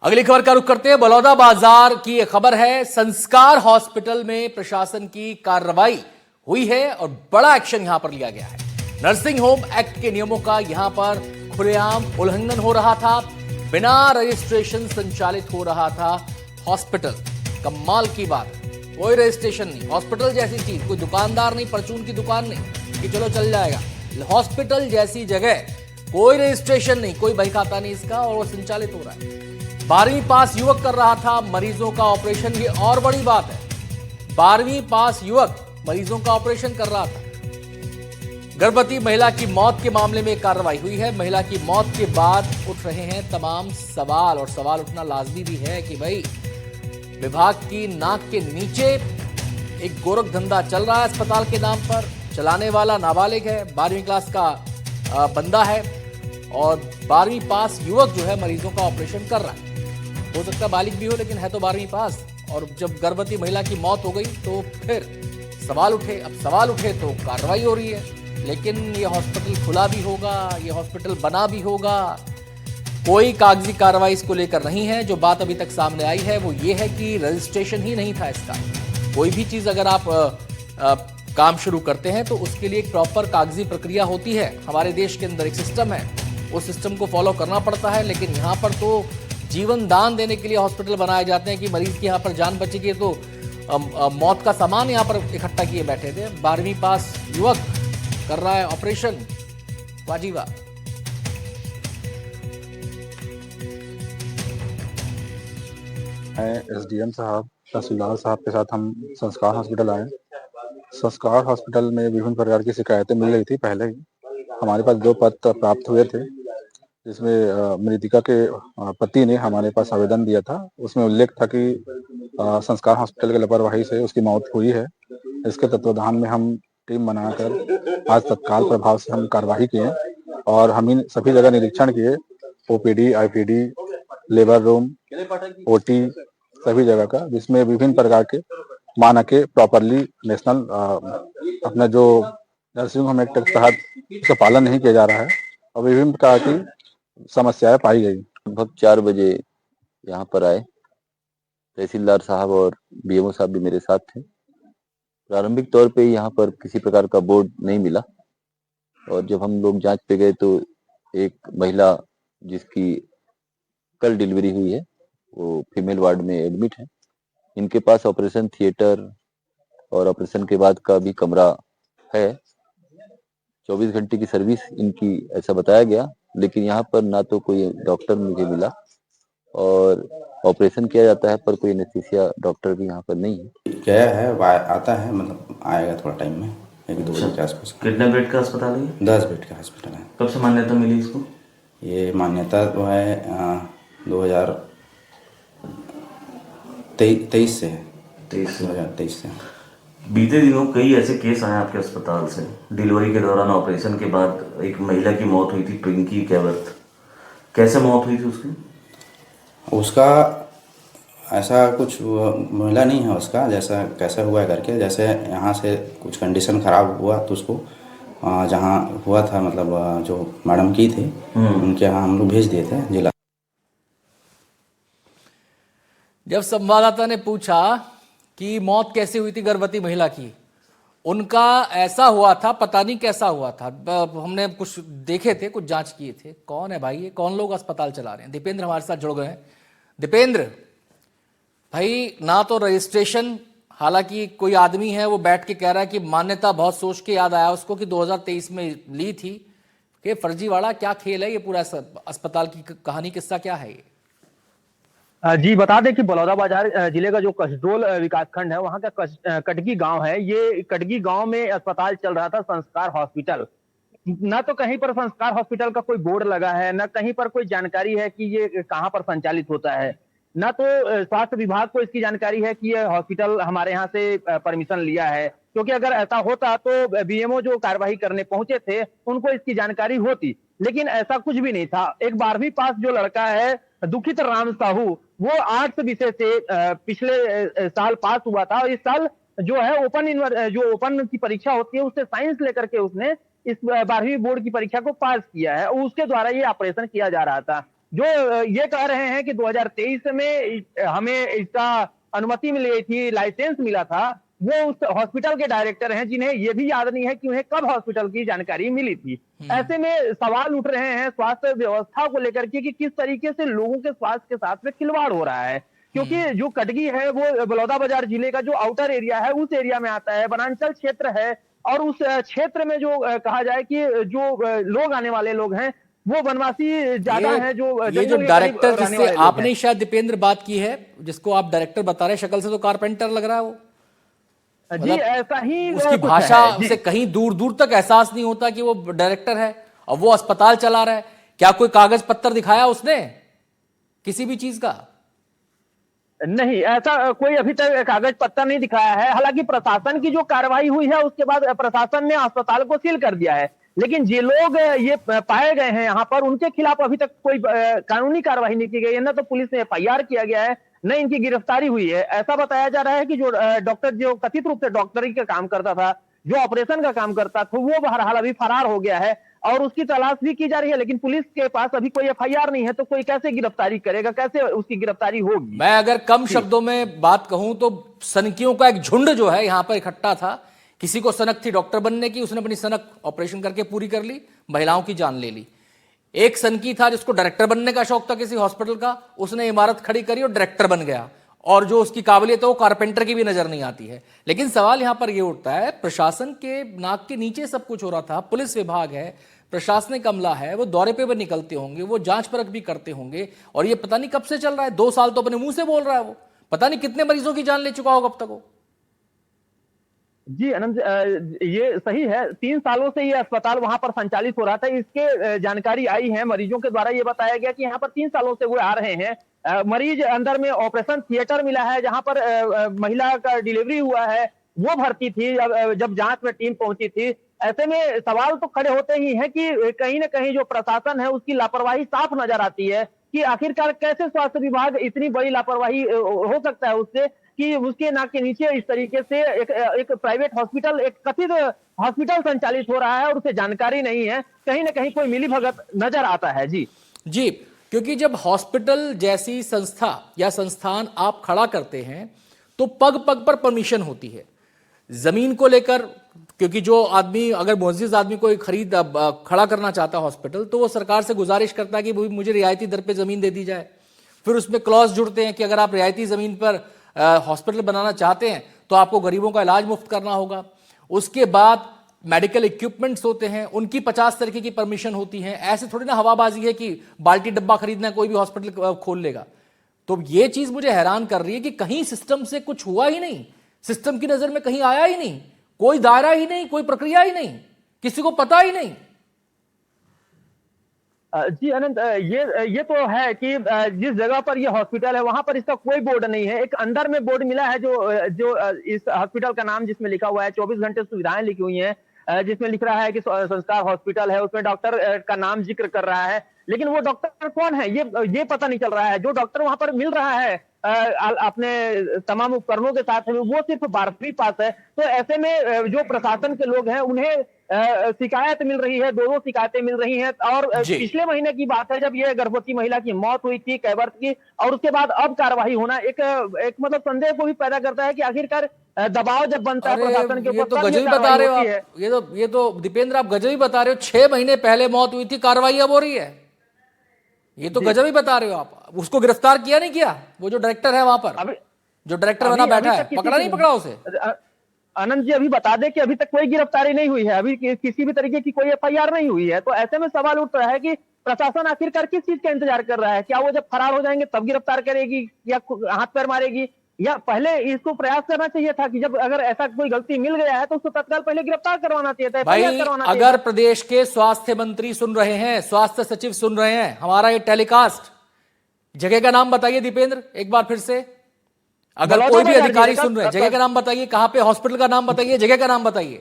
अगली खबर का रुख करते हैं। बलौदा बाजार की यह खबर है। संस्कार हॉस्पिटल में प्रशासन की कार्रवाई हुई है और बड़ा एक्शन यहां पर लिया गया है। नर्सिंग होम एक्ट के नियमों का यहां पर खुलेआम उल्लंघन हो रहा था। बिना रजिस्ट्रेशन संचालित हो रहा था हॉस्पिटल। कमाल की बात है, कोई रजिस्ट्रेशन नहीं। हॉस्पिटल जैसी चीज, कोई दुकानदार नहीं, परचून की दुकान नहीं कि चलो चल जाएगा। हॉस्पिटल जैसी जगह कोई रजिस्ट्रेशन नहीं, कोई बही खाता नहीं इसका, और वो संचालित हो रहा है। 12वीं पास युवक कर रहा था मरीजों का ऑपरेशन। ये और बड़ी बात है, 12वीं पास युवक मरीजों का ऑपरेशन कर रहा था। गर्भवती महिला की मौत के मामले में कार्रवाई हुई है। महिला की मौत के बाद उठ रहे हैं तमाम सवाल, और सवाल उठना लाजमी भी है कि भाई विभाग की नाक के नीचे एक गोरख धंधा चल रहा है अस्पताल के नाम पर। चलाने वाला नाबालिग है, 12वीं क्लास का बंदा है, और 12वीं पास युवक जो है मरीजों का ऑपरेशन कर रहा है। हो सकता है बालिग भी हो, लेकिन है तो 12वीं पास। और जब गर्भवती महिला की मौत हो गई तो फिर सवाल उठे। अब सवाल उठे तो कार्रवाई हो रही है। लेकिन ये हॉस्पिटल खुला भी होगा, ये हॉस्पिटल बना भी होगा, कोई कागजी कार्रवाई इसको लेकर नहीं है। जो बात अभी तक सामने आई है वो ये है कि रजिस्ट्रेशन ही नहीं था इसका। कोई भी चीज अगर आप काम शुरू करते हैं तो उसके लिए एक प्रॉपर कागजी प्रक्रिया होती है। हमारे देश के अंदर एक सिस्टम है, उस सिस्टम को फॉलो करना पड़ता है। लेकिन यहाँ पर तो जीवन दान देने के लिए हॉस्पिटल बनाए जाते हैं कि मरीज की यहाँ पर जान बचेगी। तो मौत का सामान यहाँ पर इकट्ठा किए बैठे थे। 12वीं पास युवक कर रहा है ऑपरेशन। वाजीवा। एसडीएम साहब, तहसीलदार साहब के साथ हम संस्कार हॉस्पिटल आए। संस्कार हॉस्पिटल में विभिन्न प्रकार की शिकायतें मिल रही थी। पहले ही हमारे पास 2 पत्र प्राप्त हुए थे, जिसमें मृतिका के पति ने हमारे पास आवेदन दिया था। उसमें उल्लेख था कि संस्कार हॉस्पिटल की लापरवाही से उसकी मौत हुई है। इसके तत्वाधान में हम टीम बनाकर आज तत्काल प्रभाव से हम कार्रवाई किए और हम इन सभी जगह निरीक्षण किए। OPD, IPD, labour room, OT, सभी जगह का, जिसमें विभिन्न प्रकार के मानके प्रॉपरली नेशनल अपना जो नर्सिंग होम एक्ट के तहत उसका पालन नहीं किया जा रहा है और विभिन्न प्रकार की समस्याएं पाई गई। लगभग 4 बजे यहाँ पर आए। तहसीलदार साहब और बीएमओ साहब भी मेरे साथ थे। प्रारंभिक तौर पे यहाँ पर किसी प्रकार का बोर्ड नहीं मिला, और जब हम लोग जांच पे गए तो एक महिला जिसकी कल डिलीवरी हुई है वो फीमेल वार्ड में एडमिट है। इनके पास ऑपरेशन थिएटर और ऑपरेशन के बाद का भी कमरा है। 24 घंटे की सर्विस इनकी ऐसा बताया गया, लेकिन यहाँ पर ना तो कोई डॉक्टर मुझे मिला और ऑपरेशन किया जाता है पर कोई एनेस्थीसिया डॉक्टर भी यहाँ पर नहीं है। गया है, आता है, मतलब आएगा थोड़ा टाइम में, 1-2 बजे के आसपास। कितने बेड का अस्पताल है? 10 बेड का हॉस्पिटल है। कब से मान्यता मिली इसको? ये मान्यता तो है 2023 से है। 2023 से। बीते दिनों कई ऐसे केस आए आपके अस्पताल से। डिलीवरी के दौरान, ऑपरेशन के बाद एक महिला की मौत हुई थी, ट्विंकी कैवर्थ। कैसे मौत हुई थी उसकी? उसका ऐसा कुछ महिला नहीं है उसका, जैसा कैसा हुआ है करके, जैसे यहाँ से कुछ कंडीशन ख़राब हुआ तो उसको जहाँ हुआ था, मतलब जो मैडम की थी उनके यहाँ हम लोग भेज दिए थे जिला। जब संवाददाता ने पूछा कि मौत कैसे हुई थी गर्भवती महिला की, उनका ऐसा हुआ था, पता नहीं कैसा हुआ था। हमने कुछ देखे थे, कुछ जांच किए थे। कौन है भाई ये, कौन लोग अस्पताल चला रहे हैं? दीपेंद्र हमारे साथ जुड़ गए हैं। दीपेंद्र भाई, ना तो रजिस्ट्रेशन, हालांकि कोई आदमी है वो बैठ के कह रहा है कि मान्यता बहुत सोच के याद आया उसको कि 2023 में ली थी। कि फर्जीवाड़ा क्या खेल है ये पूरा अस्पताल की कहानी, किस्सा क्या है ये? जी बता दें कि बलौदाबाजार जिले का जो कसडोल विकासखंड है, वहां का कटगी गांव है। ये कटगी गांव में अस्पताल चल रहा था संस्कार हॉस्पिटल। न तो कहीं पर संस्कार हॉस्पिटल का कोई बोर्ड लगा है, न कहीं पर कोई जानकारी है कि ये कहां पर संचालित होता है, न तो स्वास्थ्य विभाग को इसकी जानकारी है कि ये हॉस्पिटल हमारे यहाँ से परमिशन लिया है। क्योंकि अगर ऐसा होता तो बीएमओ जो कार्रवाई करने पहुंचे थे उनको इसकी जानकारी होती, लेकिन ऐसा कुछ भी नहीं था। एक 12वीं पास जो लड़का है दुखित राम साहू, वो आर्ट्स विषय से पिछले साल पास हुआ था, और इस साल जो है ओपन की परीक्षा होती है उससे साइंस लेकर के उसने इस 12वीं बोर्ड की परीक्षा को पास किया है। उसके द्वारा ये ऑपरेशन किया जा रहा था। जो ये कह रहे हैं कि 2023 में हमें इसका अनुमति मिली थी, लाइसेंस मिला था, वो उस हॉस्पिटल के डायरेक्टर हैं जिन्हें ये भी याद नहीं है कि उन्हें कब हॉस्पिटल की जानकारी मिली थी। ऐसे में सवाल उठ रहे हैं स्वास्थ्य व्यवस्था को लेकर के कि किस तरीके से लोगों के स्वास्थ्य के साथ में खिलवाड़ हो रहा है, क्योंकि जो कटगी है वो बलौदाबाजार जिले का जो आउटर एरिया है उस एरिया में आता है, वनांचल क्षेत्र है, और उस क्षेत्र में जो कहा जाए कि जो लोग आने वाले लोग हैं वो वनवासी ज्यादा है, जो ये जो जंगलों के डायरेक्टर करीब रहने जिससे वाले लोग आपने हैं। शायद दीपेंद्र बात की है, जिसको आप डायरेक्टर बता रहे हैं, शक्ल से तो कारपेंटर लग रहा है वो। जी ऐसा ही उसकी कुछ भाषा है, जी। से कहीं दूर दूर तक एहसास नहीं होता कि वो डायरेक्टर है और वो अस्पताल चला रहा है। क्या कोई कागज पत्तर दिखाया उसने किसी भी चीज का? नहीं, ऐसा कोई अभी तक कागज पत्तर नहीं दिखाया है। हालांकि प्रशासन की जो कार्रवाई हुई है उसके बाद प्रशासन ने अस्पताल को सील कर दिया है, लेकिन जे लोग ये पाए गए हैं यहाँ पर उनके खिलाफ अभी तक कोई कानूनी कार्रवाई नहीं की गई है। न तो पुलिस ने एफआईआर किया गया है, न इनकी गिरफ्तारी हुई है। ऐसा बताया जा रहा है कि जो डॉक्टर जो कथित रूप से डॉक्टरी का काम करता था, जो ऑपरेशन का काम करता था, वो बहरहाल अभी फरार हो गया है और उसकी तलाश भी की जा रही है, लेकिन पुलिस के पास अभी कोई एफआईआर नहीं है, तो कोई कैसे गिरफ्तारी करेगा, कैसे उसकी गिरफ्तारी होगी? मैं अगर कम शब्दों में बात कहूं तो सनकियों का एक झुंड जो है यहां पर इकट्ठा था। किसी को सनक थी डॉक्टर बनने की, उसने अपनी सनक ऑपरेशन करके पूरी कर ली, महिलाओं की जान ले ली। एक सनकी था जिसको डायरेक्टर बनने का शौक था किसी हॉस्पिटल का, उसने इमारत खड़ी करी और डायरेक्टर बन गया, और जो उसकी काबिलियत है वो कारपेंटर की भी नजर नहीं आती है। लेकिन सवाल यहां पर यह उठता है, प्रशासन के नाक के नीचे सब कुछ हो रहा था, पुलिस विभाग है, प्रशासनिक अमला है, वो दौरे पे भी निकलते होंगे, वो जांच परख भी करते होंगे, और ये पता नहीं कब से चल रहा है। 2 साल तो अपने मुंह से बोल रहा है वो, पता नहीं कितने मरीजों की जान ले चुका होगा अब तक वो। जी अनंत, ये सही है। 3 सालों से ये अस्पताल वहां पर संचालित हो रहा था। इसके जानकारी आई है मरीजों के द्वारा, ये बताया गया कि यहाँ पर 3 सालों से वो आ रहे हैं। मरीज अंदर में ऑपरेशन थिएटर मिला है जहां पर महिला का डिलीवरी हुआ है, वो भर्ती थी जब जांच में टीम पहुंची थी। ऐसे में सवाल तो खड़े होते ही हैं कि कहीं ना कहीं जो प्रशासन है उसकी लापरवाही साफ नजर आती है कि आखिरकार कैसे स्वास्थ्य विभाग इतनी बड़ी लापरवाही हो सकता है उससे कि उसके नाक के नीचे इस तरीके से एक प्राइवेट हॉस्पिटल, एक कथित हॉस्पिटल संचालित हो रहा है और उसे जानकारी नहीं है। कहीं ना कहीं कोई मिलीभगत नजर आता है। जी, क्योंकि जब हॉस्पिटल जैसी संस्था या संस्थान आप खड़ा करते हैं तो पग पग पर परमिशन होती है जमीन को लेकर, क्योंकि जो आदमी अगर मुअज्जिज आदमी कोई खरीद खड़ा करना चाहता है हॉस्पिटल, तो वो सरकार से गुजारिश करता है कि मुझे रियायती दर पे जमीन दे दी जाए। फिर उसमें क्लॉज जुड़ते हैं कि अगर आप रियायती जमीन पर हॉस्पिटल बनाना चाहते हैं तो आपको गरीबों का इलाज मुफ्त करना होगा। उसके बाद मेडिकल इक्विपमेंट्स होते हैं, उनकी 50 तरीके की परमिशन होती है। ऐसे थोड़ी ना हवाबाजी है कि बाल्टी डब्बा खरीदना है कोई भी हॉस्पिटल खोल लेगा। तो ये चीज मुझे हैरान कर रही है कि कहीं सिस्टम से कुछ हुआ ही नहीं, सिस्टम की नजर में कहीं आया ही नहीं, कोई दायरा ही नहीं, कोई प्रक्रिया ही नहीं, किसी को पता ही नहीं। जी अनंत, ये तो है कि जिस जगह पर ये हॉस्पिटल है वहां पर इसका कोई बोर्ड नहीं है। एक अंदर में बोर्ड मिला है जो इस हॉस्पिटल का नाम जिसमें लिखा हुआ है 24 घंटे सुविधाएं लिखी हुई हैं, जिसमें लिख रहा है कि संस्कार हॉस्पिटल है, उसमें डॉक्टर का नाम जिक्र कर रहा है, लेकिन वो डॉक्टर कौन है ये पता नहीं चल रहा है। जो डॉक्टर वहां पर मिल रहा है अपने तमाम उपकरणों के साथ वो सिर्फ 12वीं पास है। तो ऐसे में जो प्रशासन के लोग हैं उन्हें शिकायत मिल रही है, 2 शिकायतें मिल रही हैं। और पिछले महीने की बात है जब ये गर्भवती महिला की मौत हुई थी कैवर्थ की, और उसके बाद अब कार्रवाई होना एक मतलब संदेह को भी पैदा करता है कि आखिरकार दबाव जब बनता है प्रशासन के ऊपर, ये तो गजब बता रहे हो आप, ये तो दीपेंद्र आप गजब ही बता रहे हो। 6 महीने पहले मौत हुई थी, कार्रवाई अब हो रही है, ये तो गजब ही बता रहे हो आप। उसको गिरफ्तार किया नहीं किया? वो जो डायरेक्टर है वहां पर, जो डायरेक्टर बना बैठा है, पकड़ा नहीं पकड़ा उसे? आनंद जी अभी बता दें कि अभी तक कोई गिरफ्तारी नहीं हुई है, अभी किसी भी तरीके की कोई एफआईआर नहीं हुई है। तो ऐसे में सवाल उठ रहा है कि प्रशासन आखिरकार किस चीज का इंतजार कर रहा है? क्या वो जब फरार हो जाएंगे तब गिरफ्तार करेगी, या हाथ पैर मारेगी, या पहले इसको प्रयास करना चाहिए था कि जब अगर ऐसा कोई गलती मिल गया है तो उसको तत्काल पहले गिरफ्तार करवाना चाहिए था। भाई अगर प्रदेश के स्वास्थ्य मंत्री सुन रहे हैं, स्वास्थ्य सचिव सुन रहे हैं हमारा ये टेलीकास्ट, जगह का नाम बताइए दीपेंद्र एक बार फिर से। अगर कोई भी अधिकारी सुन रहे हैं, जगह का नाम बताइए, कहां पे हॉस्पिटल का नाम बताइए, जगह का नाम बताइए।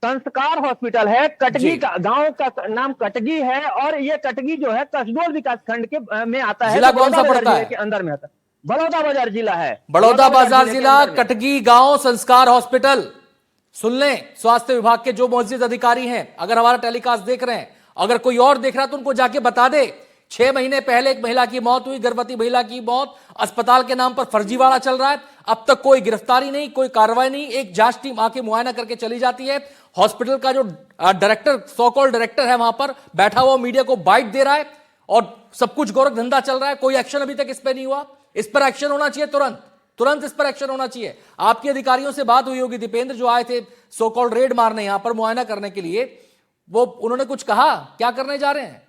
संस्कार हॉस्पिटल है, कटगी का गांव का नाम कटगी है, और ये कटगी जो है कसडोल विकास खंड के में आता है। जिला कौन सा पड़ता है? के अंदर में आता है, बलौदाबाजार जिला है। बलौदाबाजार जिला, कटगी गांव, संस्कार हॉस्पिटल। सुन लें स्वास्थ्य विभाग के जो मुअज्जिज अधिकारी हैं, अगर हमारा टेलीकास्ट देख रहे हैं, अगर कोई और देख रहा है तो उनको जाके बता दे 6 महीने पहले एक महिला की मौत हुई, गर्भवती महिला की मौत, अस्पताल के नाम पर फर्जीवाड़ा चल रहा है। अब तक कोई गिरफ्तारी नहीं, कोई कार्रवाई नहीं। एक जांच टीम आके मुआयना करके चली जाती है। हॉस्पिटल का जो डायरेक्टर, सो कॉल्ड डायरेक्टर है, वहां पर बैठा हुआ मीडिया को बाइट दे रहा है और सब कुछ गोरख धंधा चल रहा है। कोई एक्शन अभी तक इस पर नहीं हुआ। इस पर एक्शन होना चाहिए, तुरंत इस पर एक्शन होना चाहिए। आपके अधिकारियों से बात हुई होगी, दीपेंद्र, जो आए थे सो कॉल्ड रेड मारने, यहां पर मुआयना करने के लिए, वो उन्होंने कुछ कहा? क्या करने जा रहे हैं?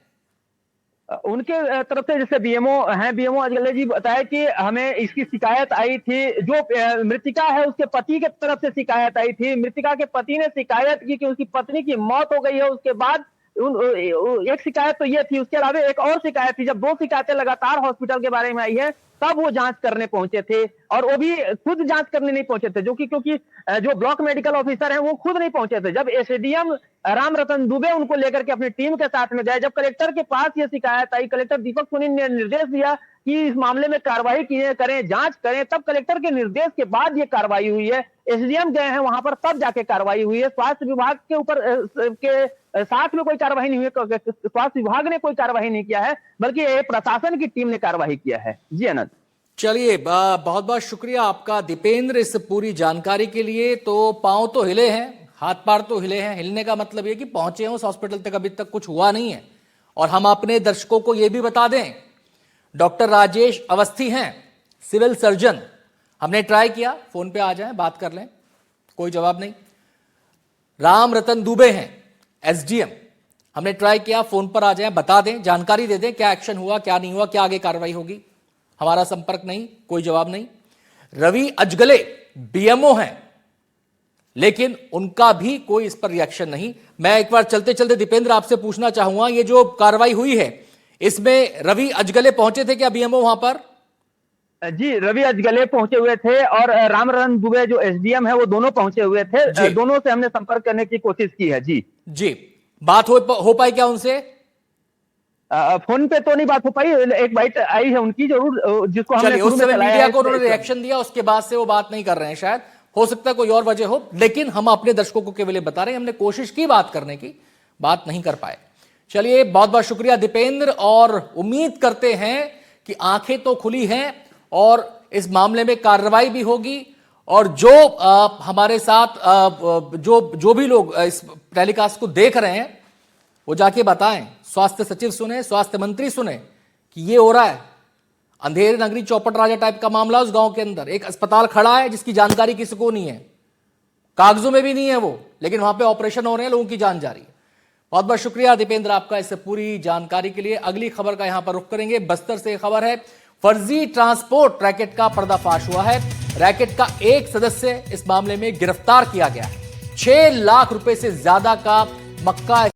उनके तरफ से जैसे बीएमओ हैं, बीएमओ अजगले जी बताया कि हमें इसकी शिकायत आई थी, जो मृतिका है उसके पति के तरफ से शिकायत आई थी। मृतिका के पति ने शिकायत की कि उसकी पत्नी की मौत हो गई है। उसके बाद एक शिकायत तो ये थी, उसके अलावा एक और शिकायत थी। जब 2 शिकायतें लगातार हॉस्पिटल के बारे में आई है, तब वो जांच करने पहुंचे थे, और वो भी खुद जांच करने नहीं पहुंचे थे, क्योंकि जो ब्लॉक मेडिकल ऑफिसर हैं वो खुद नहीं पहुंचे थे। जब एसडीएम राम रतन दुबे उनको लेकर के अपनी टीम के साथ में गए, जब कलेक्टर के पास ये शिकायत आई, कलेक्टर दीपक सोनी ने निर्देश दिया कि इस मामले में कार्रवाई करें, जांच करें, तब कलेक्टर के निर्देश के बाद ये कार्रवाई हुई है। एसडीएम गए हैं वहां पर, तब जाके कार्रवाई हुई है। स्वास्थ्य विभाग के ऊपर के साथ में कोई कार्रवाई नहीं हुई, स्वास्थ्य विभाग ने कोई कार्रवाई नहीं किया है, बल्कि ये प्रशासन की टीम ने कार्रवाई किया है। जी अनंत। चलिए, बहुत बहुत शुक्रिया आपका दीपेंद्र इस पूरी जानकारी के लिए। तो पांव तो हिले हैं, हाथ पैर तो हिले हैं। हिलने का मतलब ये कि पहुंचे हैं उस हॉस्पिटल तक, अभी तक कुछ हुआ नहीं है। और हम अपने दर्शकों को यह भी बता दें, डॉक्टर राजेश अवस्थी हैं, सिविल सर्जन। हमने ट्राई किया, फोन पे आ जाएं, बात कर लें, कोई जवाब नहीं। राम रतन दुबे हैं, एसडीएम। हमने ट्राई किया, फोन पर आ जाएं, बता दें, जानकारी दे दें, क्या एक्शन हुआ, क्या नहीं हुआ, क्या आगे कार्रवाई होगी। हमारा संपर्क नहीं, कोई जवाब नहीं। रवि अजगले बीएमओ हैं, लेकिन उनका भी कोई इस पर रिएक्शन नहीं। मैं एक बार चलते चलते दीपेंद्र आपसे पूछना चाहूंगा, ये जो कार्रवाई हुई है इसमें रवि अजगले पहुंचे थे क्या बीएमओ वहां पर? जी, रवि अजगले पहुंचे हुए थे और राम रतन दुबे जो एसडीएम है वो दोनों पहुंचे हुए थे। दोनों से हमने संपर्क करने की कोशिश की है। जी, बात हो पाई क्या उनसे? फोन पे तो नहीं बात हो पाई, एक बाइट आई है उनकी जरूर, जिसको हमने उस समय मीडिया को उन्होंने रिएक्शन दिया, उसके बाद से वो बात नहीं कर रहे हैं। शायद हो सकता है कोई और वजह हो, लेकिन हम अपने दर्शकों को केवल बता रहे हैं, हमने कोशिश की बात करने की, बात नहीं कर पाए। चलिए, बहुत बहुत शुक्रिया दीपेंद्र, और उम्मीद करते हैं कि आंखें तो खुली हैं और इस मामले में कार्रवाई भी होगी। और जो हमारे साथ जो भी लोग इस टेलीकास्ट को देख रहे हैं, वो जाके बताएं, स्वास्थ्य सचिव सुने, स्वास्थ्य मंत्री सुने कि ये हो रहा है। अंधेरे नगरी चौपट राजा टाइप का मामला उस गांव के अंदर, एक अस्पताल खड़ा है जिसकी जानकारी किसी को नहीं है, कागजों में भी नहीं है वो, लेकिन वहां पे ऑपरेशन हो रहे हैं, लोगों की जान जा रही है। बहुत बहुत शुक्रिया दीपेंद्र आपका इस पूरी जानकारी के लिए। अगली खबर का यहां पर रुख करेंगे। बस्तर से खबर है, फर्जी ट्रांसपोर्ट रैकेट का पर्दाफाश हुआ है। रैकेट का एक सदस्य इस मामले में गिरफ्तार किया गया है। 6 लाख रुपए से ज्यादा का मक्का